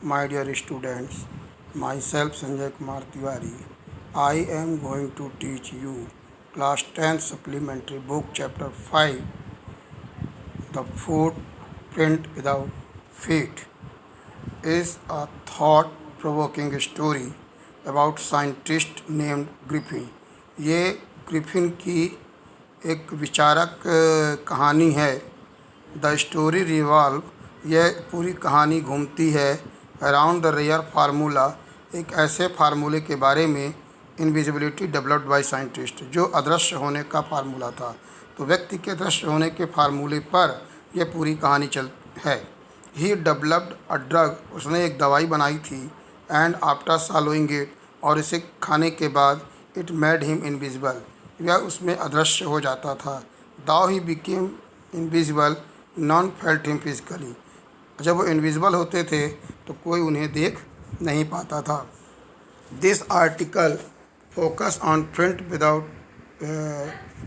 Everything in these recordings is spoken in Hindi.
My dear students, myself Sanjay Kumar Tiwari. I am going to teach you class 10 supplementary book chapter 5, The Footprint Without Feet, is a thought-provoking story about scientist named Griffin. ये ग्रिफिन की एक विचारक कहानी है। द स्टोरी रिवॉल्व, यह पूरी कहानी घूमती है अराउंड द रेयर फार्मूला, एक ऐसे फार्मूले के बारे में इनविजिबिलिटी डेवलप्ड बाय साइंटिस्ट, जो अदृश्य होने का फार्मूला था। तो व्यक्ति के दृश्य होने के फार्मूले पर यह पूरी कहानी चल है। ही डेवलप्ड अ ड्रग, उसने एक दवाई बनाई थी। एंड आफ्टर सॉलोइंग इट, और इसे खाने के बाद इट मेड हिम इनविजिबल, यह उसमें अदृश्य हो जाता था। Though he became invisible, non felt him physically, जब वो इनविजिबल होते थे तो कोई उन्हें देख नहीं पाता था। This article focus on print without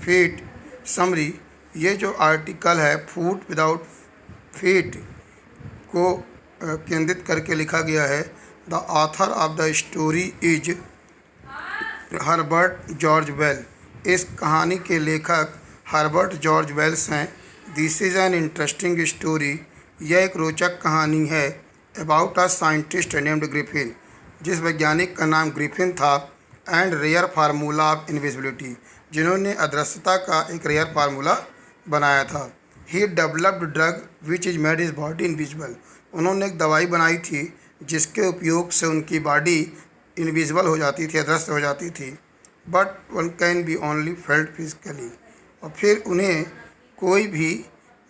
feet summary, ये जो आर्टिकल है फूट विदाउट फीट को केंद्रित करके लिखा गया है। The author of the story is Herbert George Well, इस कहानी के लेखक हर्बर्ट जॉर्ज वेल्स हैं। This is an interesting story, यह एक रोचक कहानी है। About a scientist named Griffin, जिस वैज्ञानिक का नाम ग्रिफिन था। And rare formula of invisibility, जिन्होंने अदृश्यता का एक रेयर फार्मूला बनाया था। He developed drug which is made his body invisible, उन्होंने एक दवाई बनाई थी जिसके उपयोग से उनकी बॉडी इनविजिबल हो जाती थी, अदृश्य हो जाती थी। But one can be only felt physically, और फिर उन्हें कोई भी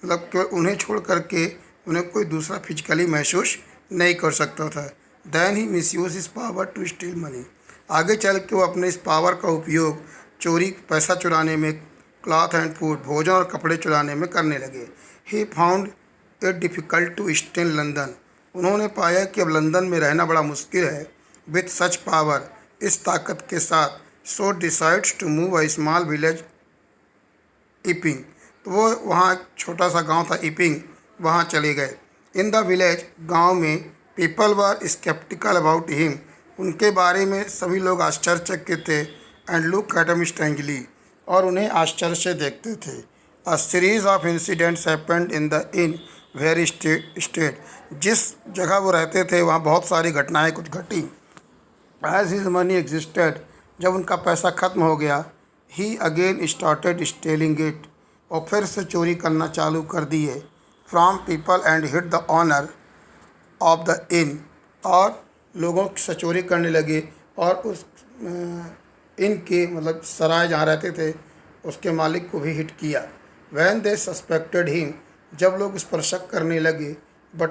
उन्हें छोड़ करके उन्हें कोई दूसरा फिजिकली महसूस नहीं कर सकता था। देन ही मिसयूज इस पावर टू स्टील मनी, आगे चल के वो अपने इस पावर का उपयोग चोरी, पैसा चुराने में, क्लॉथ एंड फूड, भोजन और कपड़े चुराने में करने लगे। He found it difficult to stay in London, उन्होंने पाया कि अब लंदन में रहना बड़ा मुश्किल है। विथ सच पावर, इस ताकत के साथ। So decides to move a small village Iping, तो वो वहाँ एक छोटा सा गांव था इपिंग, वहाँ चले गए। इन द विलेज, गांव में, people were sceptical about him, उनके बारे में सभी लोग आश्चर्यचकित थे। And look at him strangely, और उन्हें आश्चर्य से देखते थे। A series of incidents happened in the inn very state, जिस जगह वो रहते थे वहाँ बहुत सारी घटनाएं कुछ घटी। एज हिज मनी एग्जिस्टेड, जब उनका पैसा ख़त्म हो गया। He again started stealing it, और फिर से चोरी करना चालू कर दिए। From people and hit the owner of the inn, और लोगों से चोरी करने लगे और उस इन के सराय जहाँ रहते थे उसके मालिक को भी हिट किया। वैन दे सस्पेक्टेड हिम, जब लोग उस पर शक करने लगे, बट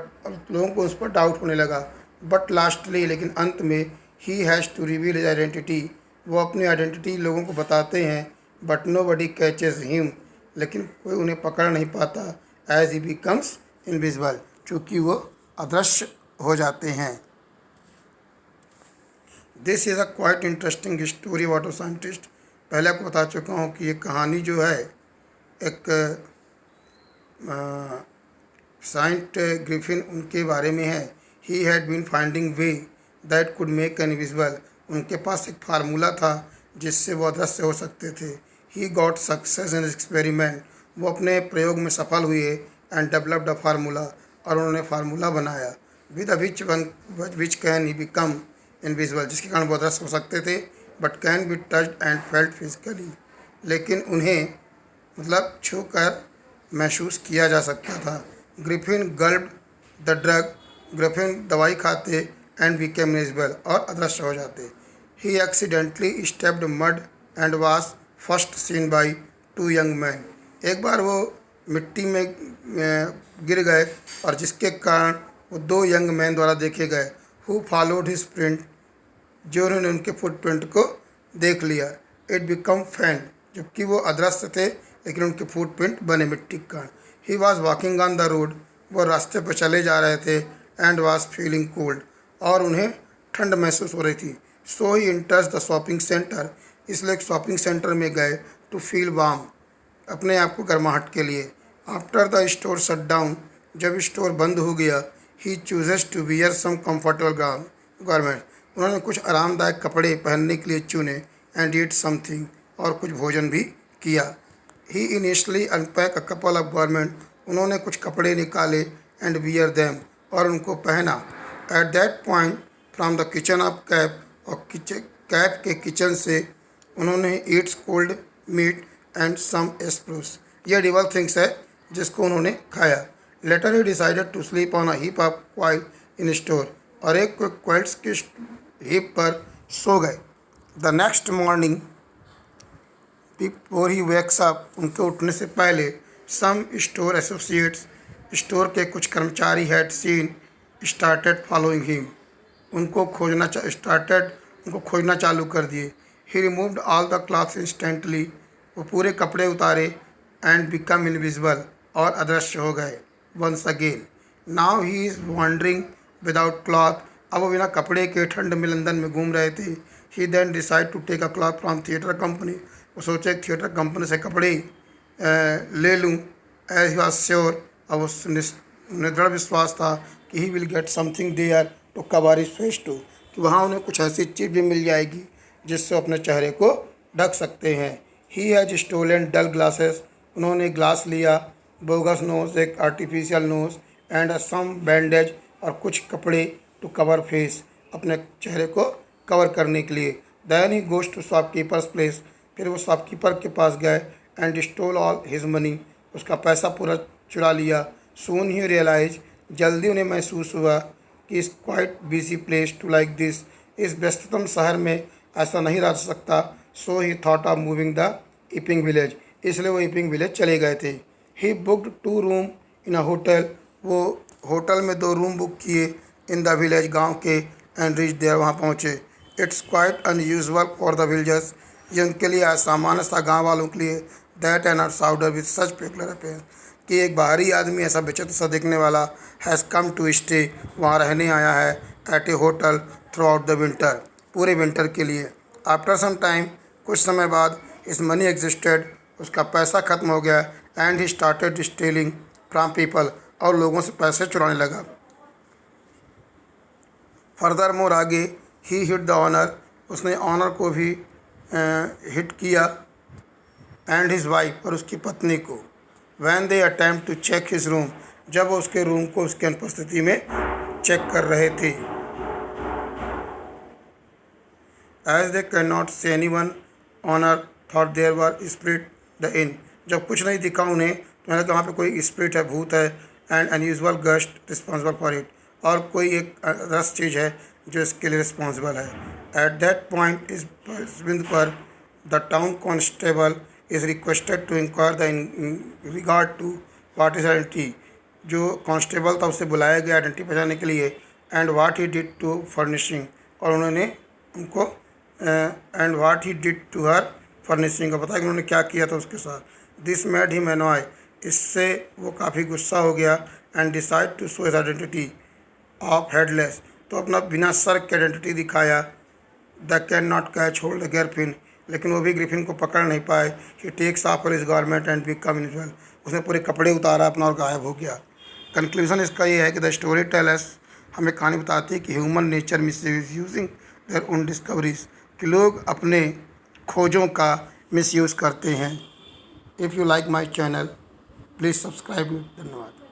लोगों को उस पर डाउट होने लगा। बट लास्टली, लेकिन अंत में, he has to reveal his identity, वो अपनी आइडेंटिटी लोगों को बताते हैं। But nobody catches him, लेकिन कोई उन्हें पकड़ नहीं पाता। एज ही बिकम्स इनविजिबल, चूँकि वो अदृश्य हो जाते हैं। This is a quite interesting story about a scientist, पहले आपको बता चुका हूँ कि ये कहानी जो है एक साइंट ग्रिफिन उनके बारे में है। He had been finding way that could make invisible, उनके पास एक फार्मूला था जिससे वो अदृश्य हो सकते थे। He got success in experiment, वो अपने प्रयोग में सफल हुए। एंड डेवलप्ड अ फार्मूला, और उन्होंने फार्मूला बनाया। With which can he become invisible, जिसके कारण वो अदृश्य हो सकते थे। But can be touched and felt physically, लेकिन उन्हें छू कर महसूस किया जा सकता था। Griffin gulped the drug, Griffin दवाई खाते। एंड बिकेम इनविजिबल, और अदृश्य हो जाते। He accidentally stepped mud and was first seen by two young man, एक बार वो मिट्टी में गिर गए और जिसके कारण वो दो यंग मैन द्वारा देखे गए। हु फॉलोड हिज प्रिंट, जो उन्होंने उनके फुटप्रिंट को देख लिया। इट बिकम फैंड, जबकि वो अदृश्य थे लेकिन उनके फुटप्रिंट बने मिट्टी के कारण। He was walking on the road, वो रास्ते पर चले जा रहे थे। एंड वॉज फीलिंग कोल्ड, और उन्हें ठंड महसूस हो रही थी। सो ही इंटर्स द शॉपिंग सेंटर, इसलिए एक शॉपिंग सेंटर में गए। टू फील वार्म, अपने आप को गर्माहट के लिए। After the store shut down, जब स्टोर बंद हो गया। He chooses to wear some comfortable garment. उन्होंने कुछ आरामदायक कपड़े पहनने के लिए चुने एंड ईट समथिंग, और कुछ भोजन भी किया। ही initially unpack a couple of garment. उन्होंने कुछ कपड़े निकाले एंड वियर देम, और उनको पहना। At that point from the kitchen of Cap, और कैप के किचन से उन्होंने eats cold meat and some एस्प्रूस। यह डिवल थिंग्स है जिसको उन्होंने खाया। Later he decided to sleep on a heap of quilt in store, और एक क्वाइल्स की हीप पर सो गए। The next morning before he wakes up, उनके उठने से पहले सम स्टोर एसोसिएट्स, स्टोर के कुछ कर्मचारी had seen started following him, उनको खोजना चालू कर दिए। He removed all the clothes instantly, वो पूरे कपड़े उतारे एंड बिकम इनविजिबल, और अदृश्य हो गए once again. Now he is wandering without cloth, अब वो बिना कपड़े के ठंड में लंदन में घूम रहे थे। He then decide to take a cloth from theatre company, वो सोचे थिएटर कंपनी से कपड़े ले लूँ। एज ही वॉज श्योर, अब उस दृढ़ विश्वास था कि he will get something there to cover his face too, कि वहाँ उन्हें कुछ ऐसी चीज़ भी मिल जाएगी जिससे अपने चेहरे को ढक सकते हैं। He has stolen dull glasses, उन्होंने ग्लास लिया। बोगस नोज, एक artificial nose, and some bandage, और कुछ कपड़े टू कवर फेस, अपने चेहरे को कवर करने के लिए। Then he goes to shopkeeper's place, फिर वो शॉपकीपर के पास गए and stole all his money, उसका पैसा पूरा चुरा लिया। सून ही रियलाइज, जल्दी उन्हें महसूस हुआ कि इस quite busy place to like this, इस व्यस्ततम शहर में ऐसा नहीं रह सकता। So he thought of moving the Iping village, इसलिए वो ईपिंग विलेज चले गए थे। He booked 2 room in a hotel, वो होटल में 2 रूम बुक किए इन द विलेज, गांव के। एंड रीच देयर, वहाँ पहुँचे। It's quite unusual for the villagers, ये उनके लिए असामान्य था गाँव वालों के लिए। That an outsider with such peculiar affair, कि एक बाहरी आदमी ऐसा विचित्र सा दिखने वाला हैज़ कम टू स्टे, वहाँ रहने आया है at a hotel throughout the winter, पूरे विंटर के लिए। आफ्टर सम टाइम, कुछ समय बाद, इस मनी एग्जिस्टेड, उसका पैसा खत्म हो गया। And he started stealing from people, और लोगों से पैसे चुराने लगा। फर्दर मोर, आगे, ही हिट द ऑनर, उसने ऑनर को भी हिट किया। एंड हिज वाइफ, और उसकी पत्नी को। When they attempt to check his room, जब वो उसके रूम को उसकी अनुपस्थिति में चेक कर रहे थे। As they can not see anyone, owner thought there were spirit the inn, जब कुछ नहीं दिखा उन्हें तो उन्हें वहाँ पे कोई स्पिरिट है, भूत है। And unusual gust responsible for it, और कोई एक रस चीज़ है जो इसके लिए रिस्पॉन्सिबल है। एट दैट पॉइंट इस बिंदु पर the town constable is requested to inquire the regard to what is identity, जो कांस्टेबल था उससे बुलाया गया आइडेंटिटी पहचानने के लिए। And what he did to furnishing, और उन्होंने उनको and what he did to her furnishing, को बताया कि उन्होंने क्या किया था उसके साथ। दिस मेड हिम एनॉय, इससे वो काफ़ी गुस्सा हो गया। And decide to show his identity of headless, तो अपना बिना सर की आइडेंटिटी दिखाया। The can not catch hold the Griffin, लेकिन वो भी ग्रिफिन को पकड़ नहीं पाए। He takes off his garment and become invisible, उसने पूरे कपड़े उतारा अपना और गायब हो गया। कंक्लूजन इसका ये है कि द स्टोरी टेलर्स हमें कहानी बताती है कि human nature miss using their own discoveries, कि लोग अपने खोजों का मिसयूज़ करते हैं। If you like my channel, please subscribe. धन्यवाद।